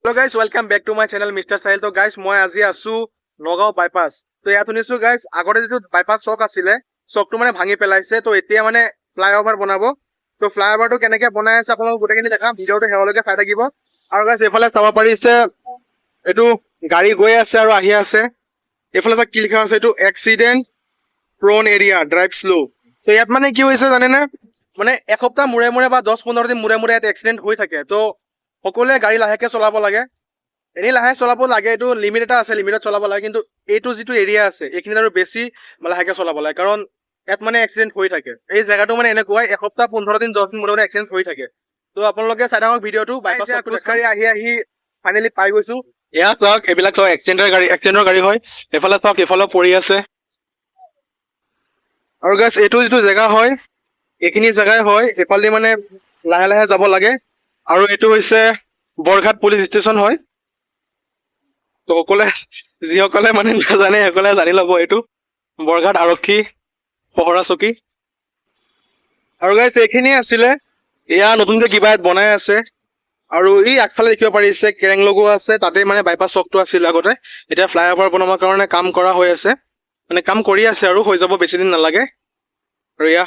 Hello guys, welcome back to my channel Mr. Sahil. So guys, মই আজি আছো Nagaon bypass. তো ইয়াত শুনিছো guys, আগতে যেটো বাইপাস চক আছিলে, চকটো মানে ভাঙি পেলাইছে। তো এতিয়া মানে ফ্লাইওভাৰ বনাব। তো ফ্লাইওভাৰটো কেনেকৈ বনাই আছে আপোনালোকক গোটেইখিনি দেখাম। ভিডিঅ'টো শেষলৈকে চাই থাকিব। আৰু guys এফালে চাব পাৰিছে এটো গাড়ী গৈ আছে আৰু আহি আছে। এফালে কি লিখা আছে এটো এক্সিডেন্ট প্ৰোন এৰিয়া ড্ৰাইভ স্লো। তো ইয়াত মানে কি হৈছে জানেনে? মানে এসপ্তাহ মূৰে মূৰে বা 10-15 দিন মূৰে মূৰে ইয়াত এক্সিডেন্ট হৈ থাকে। তো সকলোৱে গাড়ী লাহেকে চলাব লাগে। এনেই লাহে চলাব লাগে, এইটো লিমিট এটা আছে, লিমিটত চলাব লাগে। কিন্তু এইটো যিটো এৰিয়া আছে এইখিনিত আৰু বেছি লাহেকে চলাব লাগে, কাৰণ ইয়াত মানে এক্সিডেন্ট হৈ থাকে। এই জেগাটো মানে এনেকুৱা এসপ্তাহ 15 দিন 10 দিন মূৰে মূৰে এক্সিডেন্ট হৈ থাকে। তো আপোনালোকে চাই থাকক ভিডিঅ'টো। বাইপাছত খোজকাঢ়ি আহি ফাইনেলি পাই গৈছো। এয়া চাওক, এইবিলাক চাওক এক্সিডেন্টৰ গাড়ী হয়। এফালে চাওক, এফালেও পৰি আছে। আৰু গাইছ এইটো যিটো জেগা হয় এইখিনি জেগাই হয়, এইফালে মানে লাহে লাহে যাব লাগে। আৰু এইটো হৈছে বৰঘাট পুলিচ ষ্টেচন হয়। তো যিসকলে মানে নাজানে সকলে জানি ল'ব, এইটো বৰঘাট আৰক্ষী পহৰা চকী। আৰু গাইছ এইখিনিয়ে আছিলে। এয়া নতুনকৈ কিবা বনাই আছে। আৰু এই আগফালে দেখিব পাৰিছে কেৰেং লগোৱা আছে, তাতে মানে বাইপাছ চকটো আছিলে আগতে। এতিয়া ফ্লাইঅভাৰ বনোৱাৰ কাৰণে কাম কৰা হৈ আছে, মানে কাম কৰি আছে আৰু হৈ যাব বেছি দিন নালাগে। আৰু এয়া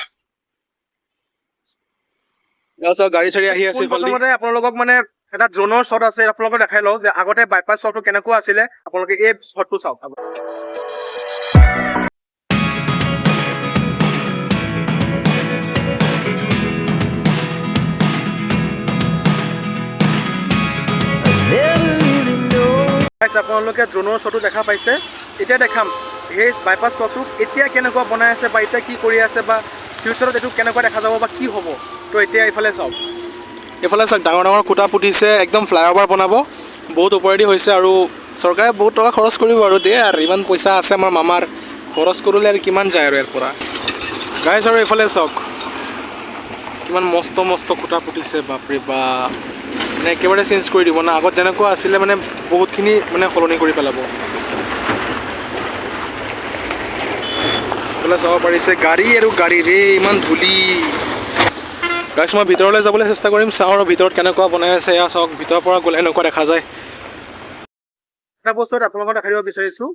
চব গাড়ী চাড়ী আহি আছে। প্ৰথমতে আপোনালোকক মানে এটা ড্ৰোনৰ শ্বট আছে, আপোনালোকে দেখাই লওঁ যে আগতে বাইপাছ শ্বটটো কেনেকুৱা আছিলে। আপোনালোকে এই শ্বটটো চাওক। আপোনালোকে ড্ৰোনৰ শ্বটটো দেখা পাইছে। এতিয়া দেখাম সেই বাইপাছ শ্বটটো এতিয়া কেনেকুৱা বনাই আছে, বা এতিয়া কি কৰি আছে, বা ফিউচাৰত এইটো কেনেকুৱা দেখা যাব বা কি হ'ব। তো এতিয়া এইফালে চাওক, এইফালে চাওক ডাঙৰ ডাঙৰ খুঁটা পুতিছে, একদম ফ্লাইঅভাৰ বনাব। বহুত ওপৰেদি হৈছে আৰু চৰকাৰে বহুত টকা খৰচ কৰিব আৰু দিয়ে। আৰু ইমান পইচা আছে আমাৰ মামাৰ, খৰচ কৰিলে আৰু কিমান যায় আৰু ইয়াৰ পৰা গাইছ। আৰু এইফালে চাওক কিমান মস্ত মস্ত খুঁটা পুতিছে, বাপৰে বাপ। মানে একেবাৰে চেঞ্জ কৰি দিব না, আগত যেনেকুৱা আছিলে মানে বহুতখিনি মানে সলনি কৰি পেলাব। এইফালে চাব পাৰিছে গাড়ী আৰু গাড়ী ৰে, ইমান ধূলি। গাইছ মই ভিতৰলৈ যাবলৈ চেষ্টা কৰিম, চাওঁ আৰু ভিতৰত কেনেকুৱা বনাই আছে। এয়া চাওক, ভিতৰৰ পৰা গ'লে এনেকুৱা দেখা যায়। এটা বস্তুত আপোনালোকক দেখাই দিব বিচাৰিছোঁ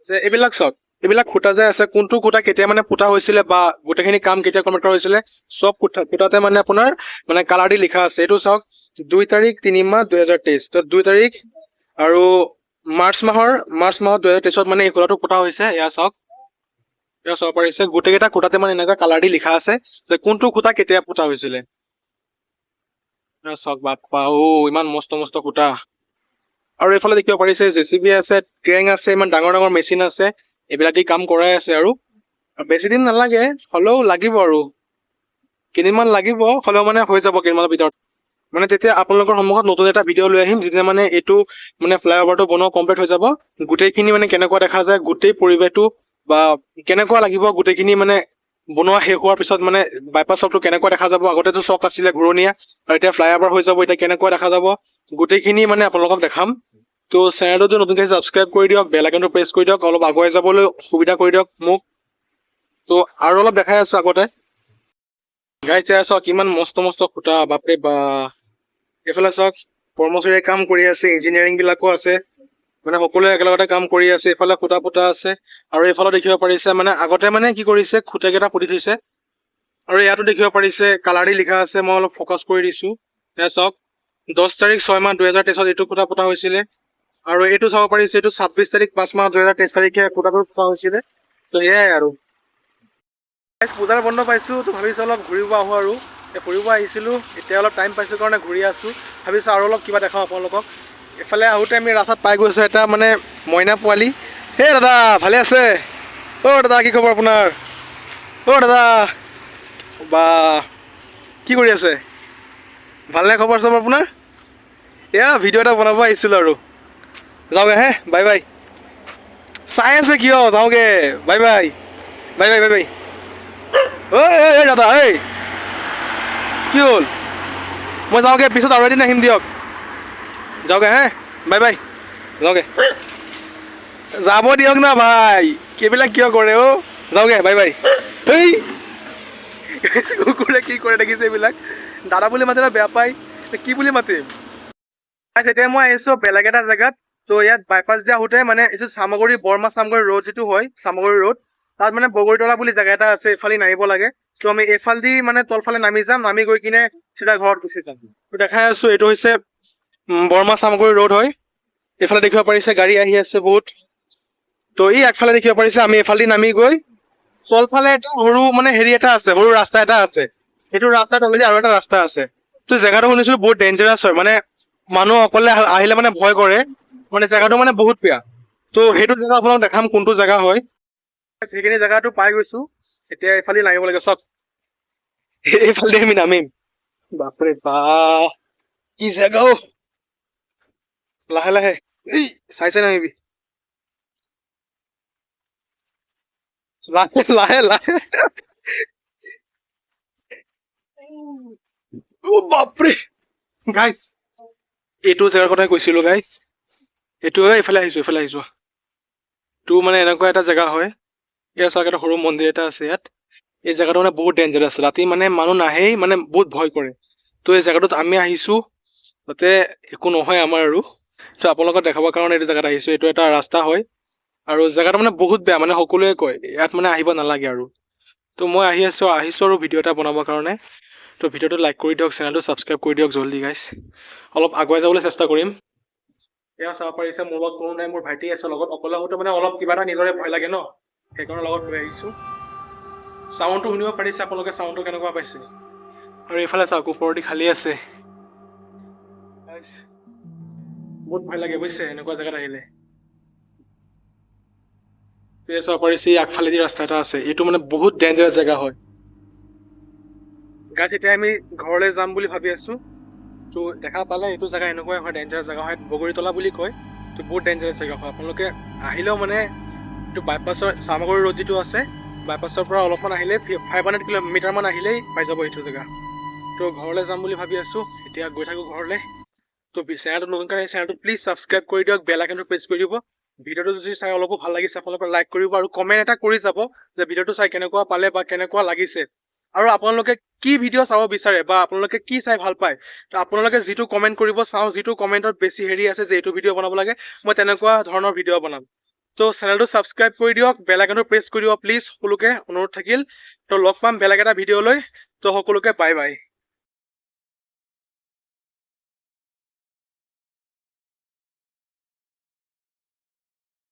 যে এইবিলাক চাওক, এইবিলাক খুঁটা যে আছে, কোনটো খুঁটা কেতিয়া মানে পুতা হৈছিলে বা গোটেইখিনি কাম কেতিয়া কমপ্লিট কৰা হৈছিলে, চব খুঁটাতে মানে আপোনাৰ মানে কালাৰ দি লিখা আছে। এইটো চাওক 2 তাৰিখ 3 মাহ 2023। তো 2 তাৰিখ আৰু মাৰ্চ মাহত 2023 মানে এই খুঁটাটো পুতা হৈছে। এয়া চাওক, এয়া চাব পাৰিছে গোটেইকেইটা খুঁটাতে মানে এনেকুৱা কালাৰ দি লিখা আছে যে কোনটো খুঁটা কেতিয়া পুতা হৈছিলে। চাওক বাপ্পা, ইমান মস্ত মস্ত খুঁটা। আৰু এইফালে দেখিব পাৰিছে জেচিবি আছে, ক্ৰেং আছে, ইমান ডাঙৰ ডাঙৰ মেচিন আছে। এইবিলাক দি কাম কৰাই আছে আৰু বেছি দিন নালাগে, হ'লেও লাগিব আৰু কেইদিনমান লাগিব, হ'লেও মানে হৈ যাব কেইদিনমানৰ ভিতৰত। মানে তেতিয়া আপোনালোকৰ সন্মুখত নতুন এটা ভিডিঅ' লৈ আহিম, যেতিয়া মানে এইটো মানে ফ্লাইঅভাৰটো বনোৱা কমপ্লিট হৈ যাব। গোটেইখিনি মানে কেনেকুৱা দেখা যায়, গোটেই পৰিৱেশটো বা কেনেকুৱা লাগিব, গোটেইখিনি মানে বনোৱা শেষ হোৱাৰ পিছত মানে বাইপাছ চকটো কেনেকুৱা দেখা যাব। আগতেতো চক আছিলে ঘূৰণীয়া, আৰু এতিয়া ফ্লাইঅভাৰ হৈ যাব, এতিয়া কেনেকুৱা দেখা যাব গোটেইখিনি মানে আপোনালোকক দেখাম। তো চেনেলটো নতুনকৈ ছাবস্ক্ৰাইব কৰি দিয়ক, বেল আইকনটো প্ৰেছ কৰি দিয়ক, অলপ আগুৱাই যাবলৈ সুবিধা কৰি দিয়ক মোক। তো আৰু অলপ দেখাই আছোঁ আগতে। গাইছ চাওক কিমান মস্ত মস্ত খুঁটা, বাপৰে বা। এইফালে চাওক কৰ্মচাৰীয়ে কাম কৰি আছে, ইঞ্জিনিয়াৰিং বিলাকো আছে, মানে সকলোৱে একেলগতে কাম কৰি আছে। এইফালে খুঁটা পুতা আছে। আৰু এইফালে দেখিব পাৰিছে মানে আগতে মানে কি কৰিছে, খুঁটাকেইটা পুতি থৈছে। আৰু ইয়াতো দেখিব পাৰিছে কালাৰ দি লিখা আছে, মই অলপ ফ'কাছ কৰি দিছোঁ। এয়া চাওক 10 তাৰিখ 6 মাহ 2023 এইটো খুঁটা পুতা হৈছিলে। আৰু এইটো চাব পাৰিছে, এইটো 26 তাৰিখ 5 মাহ 2023 তাৰিখে খুঁটাটো পুতা হৈছিলে। তো এয়াই আৰু পূজাৰ বন্ধ পাইছোঁ, তো ভাবিছোঁ অলপ ঘূৰিব আহোঁ। আৰু ফুৰিব আহিছিলোঁ, এতিয়া অলপ টাইম পাইছোঁ কাৰণে ঘূৰি আছোঁ। ভাবিছোঁ আৰু অলপ কিবা দেখাওঁ আপোনালোকক। এইফালে আহোঁতে আমি ৰাস্তাত পাই গৈছোঁ এটা মানে মইনা পোৱালি। হে দাদা, ভালে আছে? দাদা কি খবৰ আপোনাৰ? দাদা বা, কি কৰি আছে? ভালনে খবৰ চবৰ আপোনাৰ? এয়া ভিডিঅ' এটা বনাব আহিছিলোঁ আৰু যাওঁগে হে, বাই বাই। চাই আছে কিয়? যাওঁগে, bye bye bye bye bye bye. ঐ দাদা, কি হ'ল? মই যাওঁগে, পিছত আৰু এদিন আহিম দিয়ক। যাওঁগে হে, বাই বাই, যাওঁগে। যাব দিয়ক না ভাই, এইবিলাক কিয় কৰে যাওঁগে, বাই বাই। কুকুৰে কি কৰে দেখিছে এইবিলাক। দাদা বুলি মাতিলে বেয়া পায়, কি বুলি মাতিম? এতিয়া মই আহিছো বেলেগ এটা জেগাত। তো ইয়াত বাইপাছ দিয়া আহোঁতে মানে এইটো চামগুৰি বৰমা চামগুৰি ৰোড যিটো হয় চামগুৰি ৰোড, তাত মানে বগৰীতলা বুলি জেগা এটা আছে, এইফালে নামিব লাগে। তো আমি এইফালেদি মানে তলফালে নামি যাম, নামি গৈ কিনে চিধা ঘৰত গুচি যাম। তো দেখাই আছো এইটো হৈছে বৰমা চামগুৰি ৰোড হয়। এইফালে দেখিব পাৰিছে গাড়ী আহি আছে বহুত। তো ই আগফালে দেখিব পাৰিছে আমি এইফালেদি নামি গৈ তলফালে এটা সৰু মানে হেৰি এটা আছে, সৰু ৰাস্তা এটা আছে। সেইটো ৰাস্তাত অলৰেডি আৰু এটা ৰাস্তা আছে। তো জেগাটো শুনিছো বহুত ডেঞ্জাৰাছ হয়, মানে মানুহ অকলে আহিলে মানে ভয় কৰে, মানে জেগাটো মানে বহুত বেয়া। তো সেইটো জেগা আপোনাক দেখাম কোনটো জেগা হয়। সেইখিনি জেগাটো পাই গৈছো, এতিয়া এইফালে নামিব লাগে চব। এইফালে আমি নামিম। বাপৰে বা কি জেগা অ। লাহে লাহে এই চাই চাই নামিবি। লাহে লাহে লাহে অ বাপৰে গাইজ, এইটো জেগাৰ কথাই কৈছিলো গাইজ। এইটো এইফালে আহিছো। তো মানে এনেকুৱা এটা জেগা হয়, ইয়াৰ চাওক এটা সৰু মন্দিৰ এটা আছে ইয়াত। এই জেগাটো মানে বহুত ডেঞ্জাৰাছ, ৰাতি মানে মানুহ নাহেই, মানে বহুত ভয় কৰে। তো এই জেগাটোত আমি আহিছো, যাতে একো নহয় আমাৰ আৰু। তো আপোনালোকক দেখাবৰ কাৰণে এইটো জেগাত আহিছো। এইটো এটা ৰাস্তা হয় আৰু জেগাটো মানে বহুত বেয়া, মানে সকলোৱে কয় ইয়াত মানে আহিব নালাগে আৰু। তো মই আহিছো আৰু ভিডিঅ' এটা বনাবৰ কাৰণে। তো ভিডিঅ'টো লাইক কৰি দিয়ক, চেনেলটো ছাবস্ক্ৰাইব কৰি দিয়ক জল্দি গাইছ। অলপ আগুৱাই যাবলৈ চেষ্টা কৰিম। এয়া চাব পাৰিছে মোৰ লগত কোনো নাই, মোৰ ভাইটি আছে লগত। অকলে হওঁতে মানে অলপ কিবা এটা নিজৰে ভয় লাগে ন, সেইকাৰণে লগত লৈ আহিছো। চাউণ্ডটো শুনিব পাৰিছে আপোনালোকে, চাউণ্ডটো কেনেকুৱা পাইছে? আৰু এইফালে চাওক ওপৰেদি খালী আছে। বহুত ভয় লাগে বুজিছে এনেকুৱা জেগাত আহিলে। চাব পাৰিছে আগফালেদি ৰাস্তা এটা আছে, এইটো মানে বহুত ডেঞ্জাৰাছ জেগা হয়। গাইছ এতিয়া আমি ঘৰলৈ যাম বুলি ভাবি আছো। তো দেখা পালে এইটো জেগা এনেকুৱাই হয়, ডেঞ্জাৰাছ জেগা হয়, বগৰীতলা বুলি কয়। তো বহুত ডেঞ্জাৰাছ জেগা হয়, আপোনালোকে আহিলেও মানে এইটো বাইপাছৰ চামগুৰি ৰোড যিটো আছে, বাইপাছৰ পৰা অলপমান আহিলেই 500 কিলোমিটাৰমান আহিলেই পাই যাব এইটো জেগা। তো ঘৰলৈ যাম বুলি ভাবি আছো, এতিয়া গৈ থাকো ঘৰলৈ। তো চেনেলটো নতুন কাৰণে চেনেলটো প্লিজ ছাবস্ক্ৰাইব কৰি দিয়ক, বেল আইকনটো প্ৰেছ কৰি দিব। ভিডিঅ'টো যদি চাই অলপো ভাল লাগিছে আপোনালোকে লাইক কৰিব আৰু কমেণ্ট এটা কৰি যাব যে ভিডিঅ'টো চাই কেনেকুৱা পালে বা কেনেকুৱা লাগিছে। আৰু আপোনালোকে কি ভিডিঅ' চাব বিচাৰে বা আপোনালোকে কি চাই ভাল পায়, তো আপোনালোকে যিটো কমেণ্ট কৰিব চাওঁ, যিটো কমেণ্টত বেছি হেৰি আছে যে এইটো ভিডিঅ' বনাব লাগে, মই তেনেকুৱা ধৰণৰ ভিডিঅ' বনাম। তো চেনেলটো ছাবস্ক্ৰাইব কৰি দিয়ক, বেল আইকনটো প্ৰেছ কৰি দিব প্লিজ, সকলোকে অনুৰোধ থাকিল। তো লগ পাম বেলেগ এটা ভিডিঅ' লৈ। তো সকলোকে বাই বাই।